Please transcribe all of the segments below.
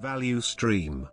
Value stream.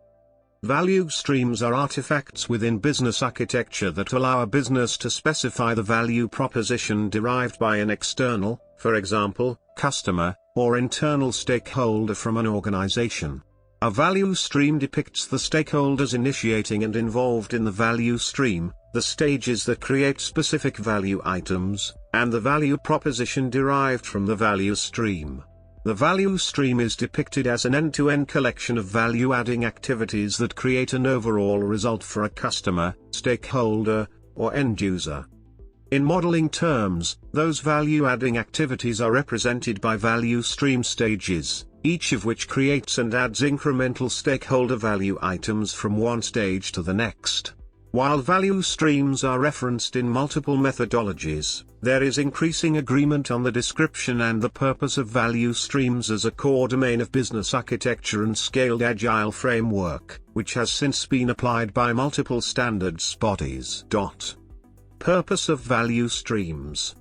Value streams are artifacts within business architecture that allow a business to specify the value proposition derived by an external, for example, customer, or internal stakeholder from an organization. A value stream depicts the stakeholders initiating and involved in the value stream, the stages that create specific value items, and the value proposition derived from the value stream. The value stream is depicted as an end-to-end collection of value-adding activities that create an overall result for a customer, stakeholder, or end user. In modeling terms, those value-adding activities are represented by value stream stages, each of which creates and adds incremental stakeholder value items from one stage to the next. While value streams are referenced in multiple methodologies, there is increasing agreement on the description and the purpose of value streams as a core domain of business architecture and scaled Agile framework, which has since been applied by multiple standards bodies. Purpose of value streams.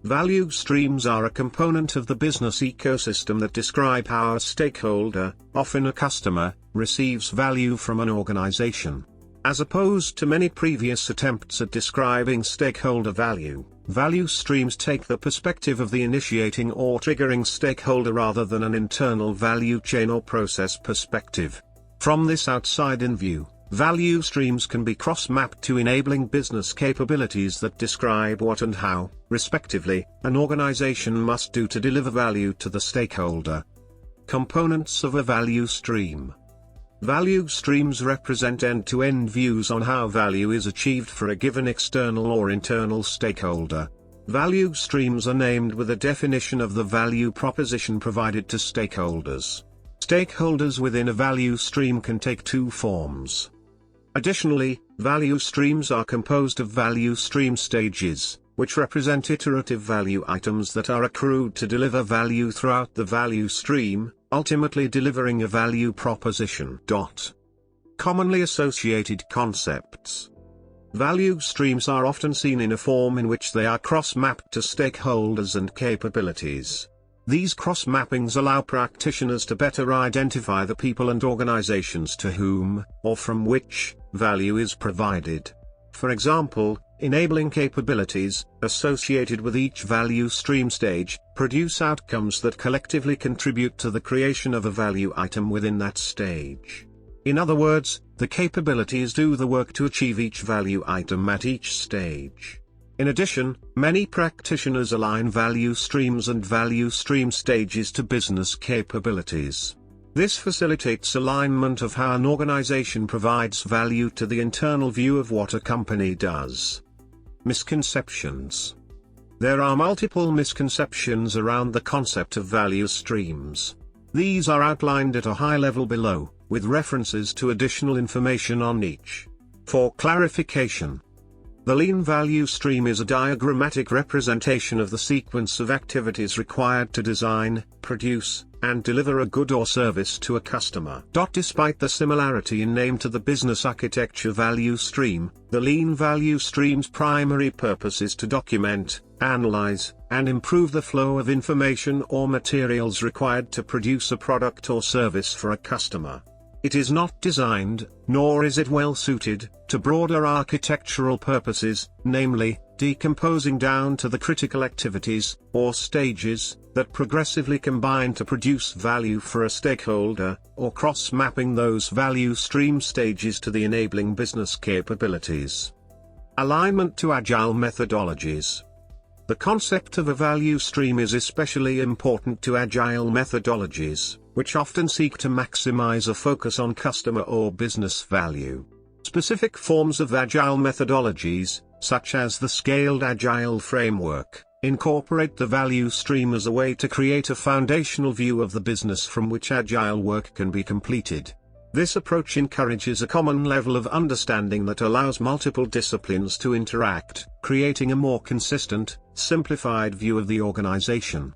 Value streams are a component of the business ecosystem that describe how a stakeholder, often a customer, receives value from an organization. As opposed to many previous attempts at describing stakeholder value, value streams take the perspective of the initiating or triggering stakeholder rather than an internal value chain or process perspective. From this outside-in view, value streams can be cross-mapped to enabling business capabilities that describe what and how, respectively, an organization must do to deliver value to the stakeholder. Components of a value stream. Value streams represent end-to-end views on how value is achieved for a given external or internal stakeholder. Value streams are named with a definition of the value proposition provided to stakeholders. Stakeholders within a value stream can take two forms. Additionally, value streams are composed of value stream stages, which represent iterative value items that are accrued to deliver value throughout the value stream, ultimately delivering a value proposition. Commonly associated concepts. Value streams are often seen in a form in which they are cross-mapped to stakeholders and capabilities. These cross-mappings allow practitioners to better identify the people and organizations to whom, or from which, value is provided. For example, enabling capabilities, associated with each value stream stage, produce outcomes that collectively contribute to the creation of a value item within that stage. In other words, the capabilities do the work to achieve each value item at each stage. In addition, many practitioners align value streams and value stream stages to business capabilities. This facilitates alignment of how an organization provides value to the internal view of what a company does. Misconceptions. There are multiple misconceptions around the concept of value streams. These are outlined at a high level below, with references to additional information on each. For clarification, the lean value stream is a diagrammatic representation of the sequence of activities required to design, produce, and deliver a good or service to a customer. Despite the similarity in name to the business architecture value stream, the lean value stream's primary purpose is to document, analyze, and improve the flow of information or materials required to produce a product or service for a customer. It is not designed, nor is it well suited, to broader architectural purposes, namely, decomposing down to the critical activities, or stages, that progressively combine to produce value for a stakeholder, or cross-mapping those value stream stages to the enabling business capabilities. Alignment to Agile methodologies. The concept of a value stream is especially important to Agile methodologies, which often seek to maximize a focus on customer or business value. Specific forms of Agile methodologies, such as the Scaled Agile framework, incorporate the value stream as a way to create a foundational view of the business from which Agile work can be completed. This approach encourages a common level of understanding that allows multiple disciplines to interact, creating a more consistent, simplified view of the organization.